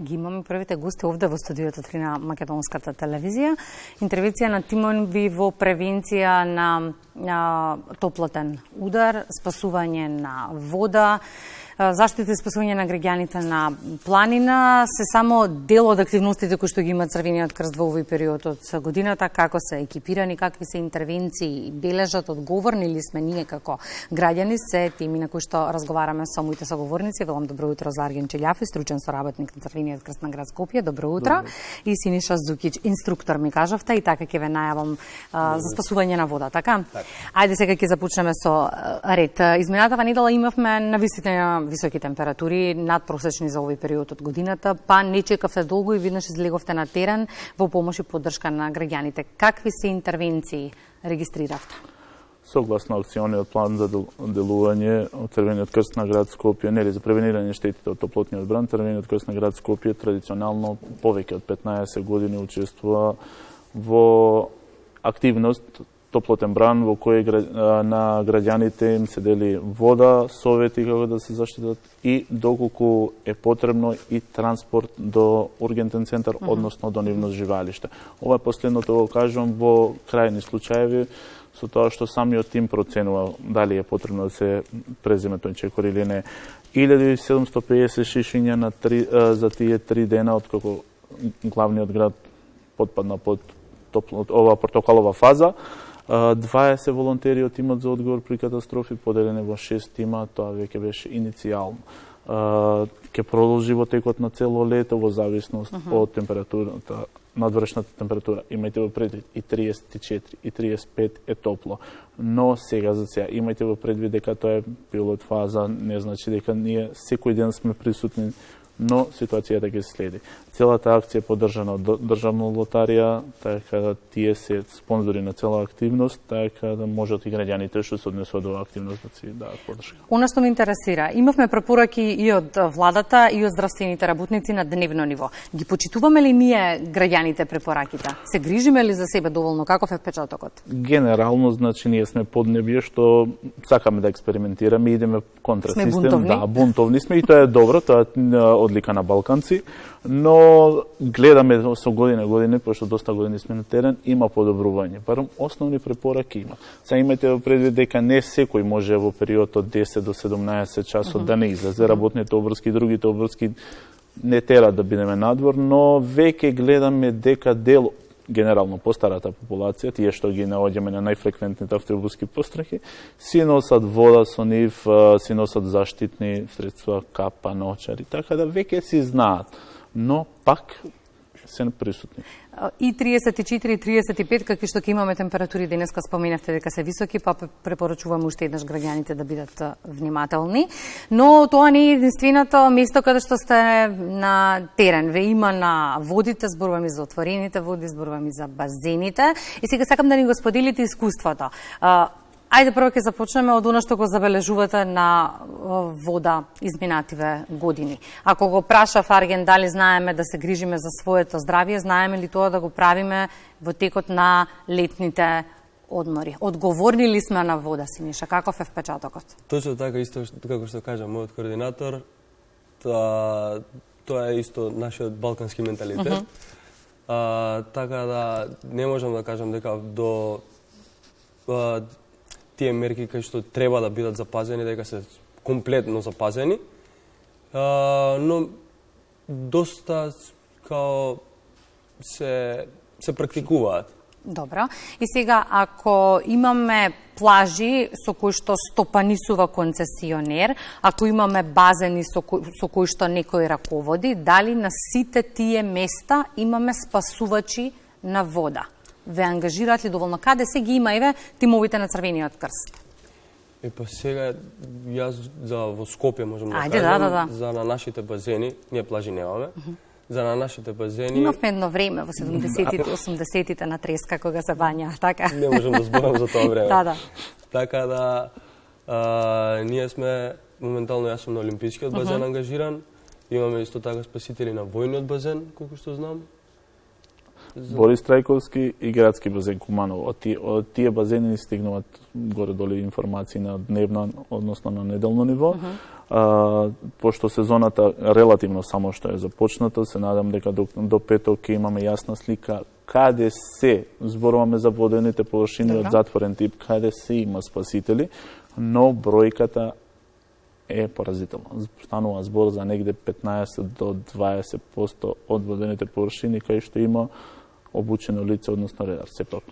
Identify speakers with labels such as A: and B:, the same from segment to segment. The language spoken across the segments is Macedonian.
A: ги имаме првите гости овде во студиото 3 на Македонската телевизија. Интервенција на тимот ви во превенција на топлотен удар, спасување на вода, заштита и спасување на граѓаните на планина се само дел од активностите кои што ги има Црвениот крст во овој период од годината, како се екипирани, какви се интервенции, бележат, одговорни ли сме ние како граѓани, се теми на кои што разговараме со моите соговорници. Велам добро утро за Арген Челјафи, стручен соработник на Црвениот крст на град Скопје. Добро утро. И Синиша Зукич, инструктор ми кажавте, и така ќе ве најавам за спасување на вода, така? Ајде сега ќе започнеме со ред. Изминатава недела имавме навистина високи температури, надпросечни за овој период од годината, па не чекавте долго и виднаш излеговте на терен во помош и поддршка на граѓаните. Какви се интервенции регистриравте?
B: Согласно акциониот план за делување од Црвениот крст на град Скопје, нели за превенирање штетите од топлотниот бран, Црвениот крст на град Скопје традиционално повеќе од 15 години учествува во активност топлотен бран во кој на граѓаните им се дели вода, совети како да се заштитат и доколку е потребно и транспорт до ургентен центар, односно до нивно живалиште. Ова е последното го кажувам во крајни случаеви, со тоа што самиот тим проценува дали е потребно да се преземе тој чекор или не. 1750 шишиња за тие 3 дена откако главниот град потпадна под ова протоколова фаза. 20 волонтери од тимот за одговор при катастрофи, поделени во 6 тима, тоа веќе беше иницијално. Ќе продолжи во текот на цело лето во зависност од температурата, надворешната температура. Имајте во предвид и 34 и 35 е топло. Но сега за сега имајте во предвид дека тоа е пилот фаза, не значи дека ние секој ден сме присутни, но ситуацијата ќе следи. Целата акција е поддржана од државна лотарија, така да тие се спонзори на цела активност, така да можат и граѓаните што се однесуваат до активност да си дадат поддршка.
A: Она што ме интересира, имавме препораки и од владата и од здравствените работници на дневно ниво. Ги почитуваме ли ние граѓаните препораките? Се грижиме ли за себе доволно? Каков е впечатокот?
B: Генерално, значи ние сме поднебје што сакаме да експериментираме, идеме контра систем,
A: бунтовни.
B: Да, бунтовни сме и тоа е добро, тоа е одлика на балканци, но гледаме со години, пошто доста години сме на терен, има подобрување. Барем основни препораки има. Сега имајте во предвид дека не секој може во период од 10 до 17 часот да не излезе. Работните обврски, другите обврски не тера да бидеме надвор, но веќе гледаме дека дел генерално постарата популација, тие што ги наоѓаме на најфреквентните автобуски пострахи, си носат вода со нив, си носат заштитни средства, капа, ночари, така да веќе си знаат, но пак се присутни.
A: И 34 и 35, какви што ќе имаме температури денеска, споменавте дека се високи, па препорачуваме уште еднаш граѓаните да бидат внимателни. Но тоа не е единственото место каде што сте на терен. Ве има на водите, зборуваме за отворените води, зборуваме за базените. И сега сакам да ни го споделите искуството. Ајде прво ќе започнеме од она што го забележувате на вода изминативе години. Ако го прашав Арген дали знаеме да се грижиме за своето здравје, знаеме ли тоа да го правиме во текот на летните одмори? Одговорни ли сме на вода, Синиша? Каков е впечатокот?
C: Точно така, исто како што кажа мојот координатор, тоа е исто нашиот балкански менталитет. Така да не можам да кажам дека до тие мерки кои што треба да бидат запазени, дека се комплетно запазени, но доста као се практикуваат.
A: Добро. И сега, ако имаме плажи со кои што стопанисува концесионер, ако имаме базени со кои што некој раководи, дали на сите тие места имаме спасувачи на вода? Ве ангажираат ли доволно? Каде се ги има еве тимовите на Црвениот крст?
C: Па сега јас во Скопје можам да
A: кажам,
C: за на нашите базени, ние плажи немаме. За на нашите базени
A: имавме едно време во 70-тите, 80-тите на Треска кога се бања, така.
C: Не можам да зборам за тоа време.
A: Да.
C: Така да ние сме моментално, јас сум на Олимпискиот базен ангажиран. Имаме исто така спасители на војниот базен, колку што знам.
B: Борис Трајковски и градски базен Куманово. Од тие базени ни стигнуваат горе-долу информации на дневно, односно на неделно ниво. Пошто сезоната релативно само што е започната, се надам дека до петок ќе имаме јасна слика каде се, зборуваме за водените површини од затворен тип, каде се има спасители, но бројката е поразителна. Станува збор за негде 15 до 20% од водените површини кај што има обучено лице, односно редар, сепак.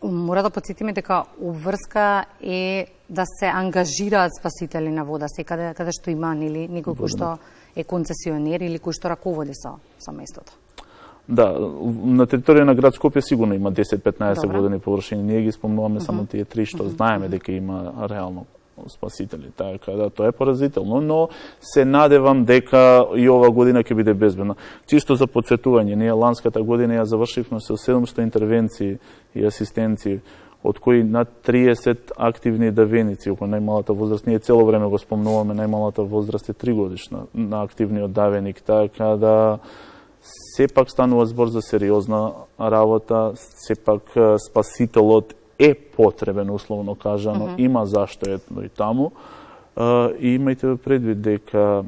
A: Мора да подсетиме дека обврска е да се ангажираат спасители на вода секаде каде што има некој кој што е концесионер или кој што раководи со местото.
B: Да, на територија на град Скопје сигурно има 10-15 водени површини. Ние ги спомнуваме само тие три што знаеме дека има реално спасители. Така да тоа е поразително, но се надевам дека и ова година ќе биде безбедна. Чисто за подсетување, ние ланската година ја завршивме со 700 интервенции и асистенции, од кои над 30 активни давеници, околу најмалата возраст. Ние цело време го спомнуваме, најмалата возраст е 3 годишна на активниот давеник, така да сепак станува збор за сериозна работа, сепак спасителот е потребен, условно кажано, има зашто е и таму. И имајте предвид дека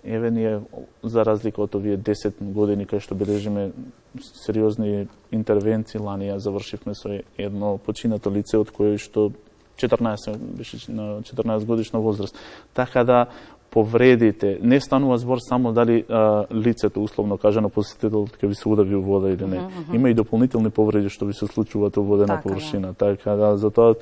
B: еве ние, за разлика од овие 10 години кај што бележиме сериозни интервенции, лани ја завршивме со едно починато лице од кое што 14 годишна возраст. Така да повредите, не станува збор само дали лицето, условно кажано, посетителот ќе ви се удави у вода или не. Има и дополнителни повреди што ви се случуваат у водена површина. Така да, затоа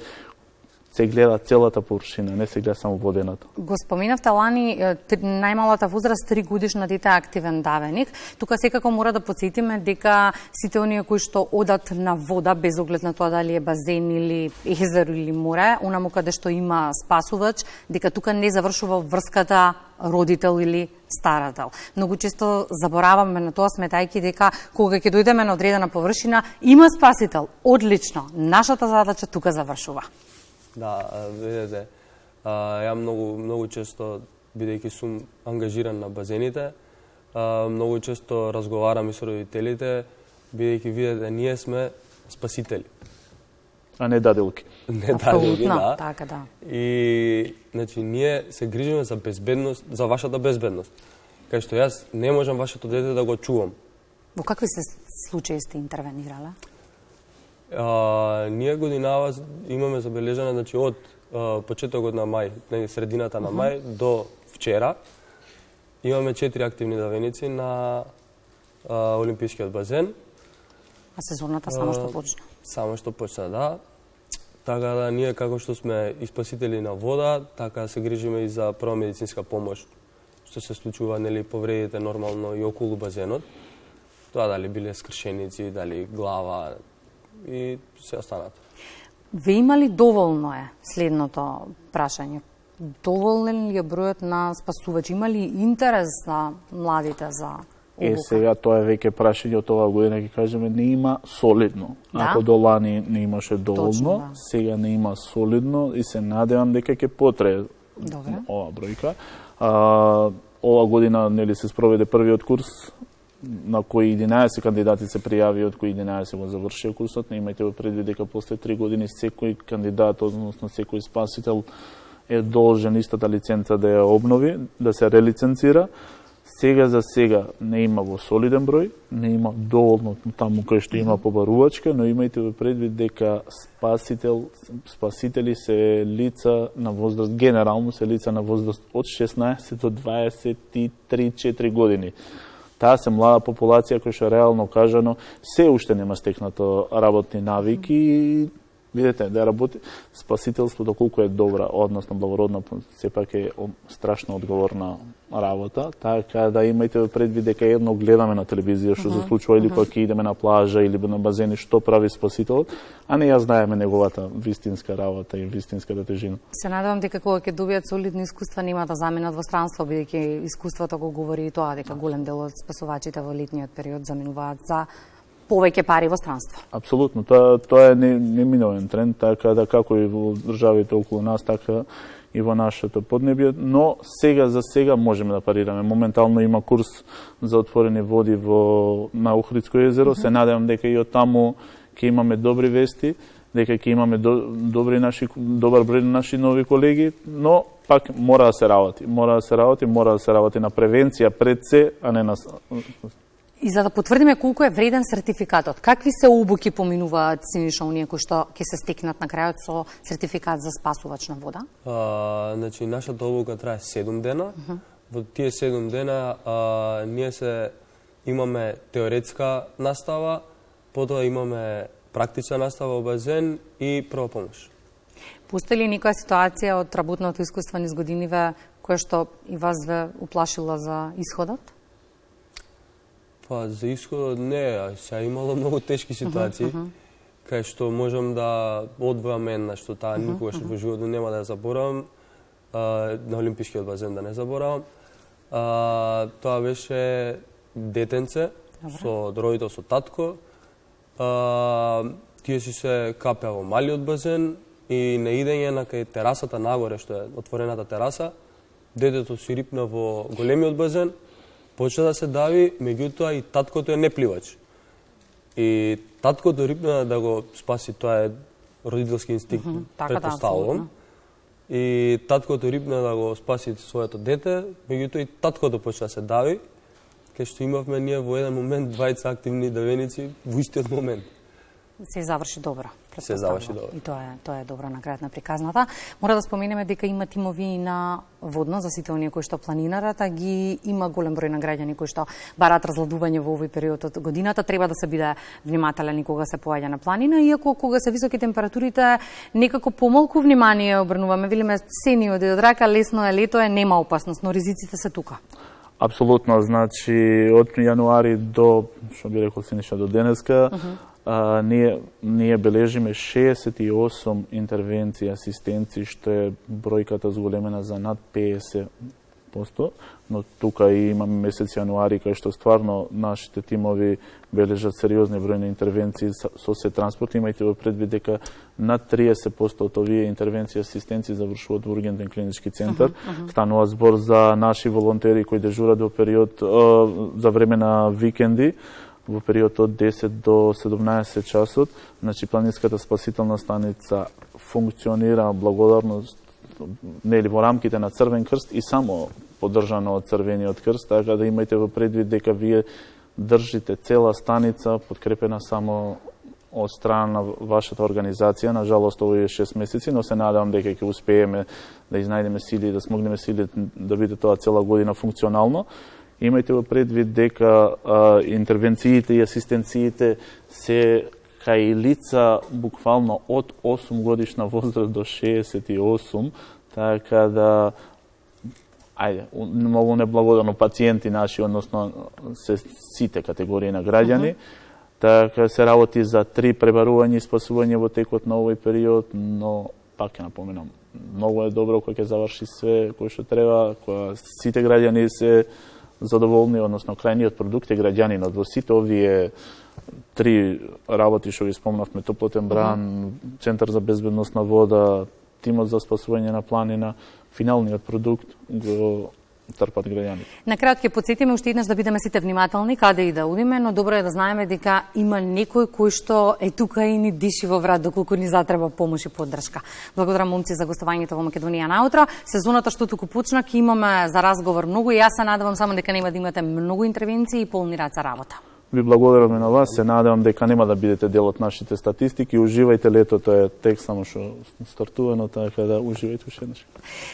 B: се гледа целата површина, не се гледа само водената.
A: Го споменавте лани, најмалата возраст 3 годишна дете активен давеник. Тука секако мора да подсетиме дека сите оние кои што одат на вода, без оглед на тоа дали е базен или езеро или море, онаму каде што има спасувач, дека тука не завршува врската родител или старател. Многу често забораваме на тоа, сметајќи дека кога ќе дојдеме на одредена површина, има спасител. Одлично. Нашата задача тука завршува.
C: Да, видете, ја многу често, бидејќи сум ангажиран на базените, многу често разговарам и со родителите, бидејќи видете, ние сме спасители.
B: А не даделки.
C: Не даделки, да.
A: Така, да.
C: И, значи, ние се грижиме за безбедност, за вашата безбедност. Кај што јас не можам вашето дете да го чувам.
A: Во какви се случаи сте интервенирале?
C: Ние годинава имаме забележано, значи, од почетокот на мај, средината на мај до вчера, имаме 4 активни давеници на Олимпискиот базен.
A: А сезоната само што почна?
C: Само што почна, да. Така да ние како што сме и спасители на вода, така се грижиме и за прва медицинска помош, што се случува, нели, повредите нормално и околу базенот. Тоа дали биле скршеници, дали глава, и се останат.
A: Ве има ли доволно е следното прашање? Доволен ли е бројот на спасувачи? Има ли интерес на младите за обука?
B: Сега тоа е веќе прашање од оваа година, ќе кажеме, не има солидно. Да? Ако до лани не имаше доволно, точно, да. Сега не има солидно и се надевам дека ќе потрае ова бројка. Ова година нели се спроведе првиот курс, на кои 11 кандидати се пријави, од кои 11 го завршија курсот. Не имајте во предвид дека после 3 години секој кандидат, односно секој спасител е должен истата лиценца да ја обнови, да се релиценцира. Сега за сега не има во солиден број, не има доволно таму кај што има побарувачка, но имајте во предвид дека спасители се лица на возраст, генерално се лица на возраст од 16 до 23-4 години. Таа се млада популација која што реално кажано се уште нема стекнато работни навики и видете да работи спасителството колку е добра, односно благородна, сепак е страшно одговорна работа, така да имајте предвид дека едно гледаме на телевизија што се случува или кога ќе идеме на плажа или на базени што прави спасителот, а не ја знаеме неговата вистинска работа и вистинската тежина.
A: Се надевам дека кога ќе добијат солидни искуства нема да заменат во странство, бидејќи искуството го говори и тоа дека голем дел од спасувачите во летниот период заминуваат за повеќе пари во странство.
B: Апсолутно, тоа е неминовен тренд, така да како и во државите околу нас, така и во нашето поднебје, но за сега можеме да парираме. Моментално има курс за отворени води на Охридско езеро. Се надевам дека и од таму ќе имаме добри вести, дека ќе имаме добар број на наши нови колеги, но пак мора да се работи. Мора да се работи на превенција пред се, а не на...
A: И за да потврдиме колку е вреден сертификатот, какви се обуки поминуваат Синиша оние кои што ќе се стекнат на крајот со сертификат за спасувачна вода?
C: Значи, нашата обука трае 7 дена. Во тие 7 дена ние имаме теоретска настава, потоа имаме практична настава во базен и прва помош.
A: Постои ли некоја ситуација од работното искуство низ годиниве која што и вас ве уплашила за исходот?
C: Па за исходот не, сега имало многу тешки ситуации, кај што можам да одвојам една, што таа никогаш во животот нема да ја заборавам, на Олимпискиот базен да не заборавам. Тоа беше детенце, со родител со татко. Тие си се капеа во малиот базен и на идење на кај терасата нагоре, што е отворената тераса, детето си рипна во големиот базен, почна да се дави, меѓутоа и таткото е непливач. И таткото рипна да го спаси, тоа е родителски инстинкт, претпоставувам. И таткото рипна да го спаси своето дете, меѓутоа и таткото почна да се дави, кај што имавме ние во еден момент двајца активни давеници во истиот момент.
A: Се заврши добро.
C: Се заврши добро.
A: И тоа е добро на крајот на приказната. Мора да споменеме дека има тимови и на водно за сите оние кои што планинарат, а ги има голем број на граѓани кои што бараат разладување во овој период од годината. Треба да се биде внимателен и кога се поаѓа на планина, иако кога се високи температурите некако помалку внимание обрнуваме. Велиме сени оди од рака, лесно е, лето е, нема опасност, но ризиците се тука.
B: Апсолутно, значи од јануари до, што би рекол Синиша, до денеска, ние бележиме 68 интервенции, асистенции, што е бројката зголемена за над 50%, но тука и имаме месец јануари, кај што стварно нашите тимови бележат сериозни бројни интервенции со се транспорт. Имајте во предвид дека над 30% од овие интервенции асистенции завршуваат во ургентен клинички центар. Станува збор за наши волонтери кои дежурат во период за време на викенди, во период од 10 до 17 часот. Значи, планинската спасителна станица функционира благодарно во рамките на Црвен крст и само поддржано од Црвениот крст, така да имајте во предвид дека вие држите цела станица подкрепена само од страна на вашата организација. На жалост, овој е 6 месеци, но се надевам дека ќе успееме да изнајдеме сили и да смогнеме сили да биде тоа цела година функционално. Имајте во предвид дека интервенциите и асистенциите се кај лица буквално од 8 годишна возраст до 68, така да многу неблагодарно пациенти наши, односно се сите категории на граѓани. Така се работи за 3 пребарување и спасување во текот на овој период, но пак ќе напоменам, многу е добро кога ќе заврши све кој што треба, кога сите граѓани се задоволни, односно крајниот продукт е граѓанинот. Во сите овие 3 работи што ги спомнавме, топлотен бран, Центар за безбедност на вода, тимот за спасување на планина, финалниот продукт го трпат граѓаните.
A: На крајот ќе потсетиме уште еднаш да бидеме сите внимателни каде и да одиме, но добро е да знаеме дека има некој кој што е тука и ни диши во врат доколку ни затреба помош и поддршка. Благодарам момци за гостувањето во Македонија наутро. Сезоната што туку почна ќе имаме за разговор многу и јас се надевам само дека нема да имате многу интервенции и полни раца работа.
B: Ви благодараме на вас, се надевам дека нема да бидете дел од нашите статистики. Уживајте, летото е тек само што стартувано, така да уживајте уште еднаш.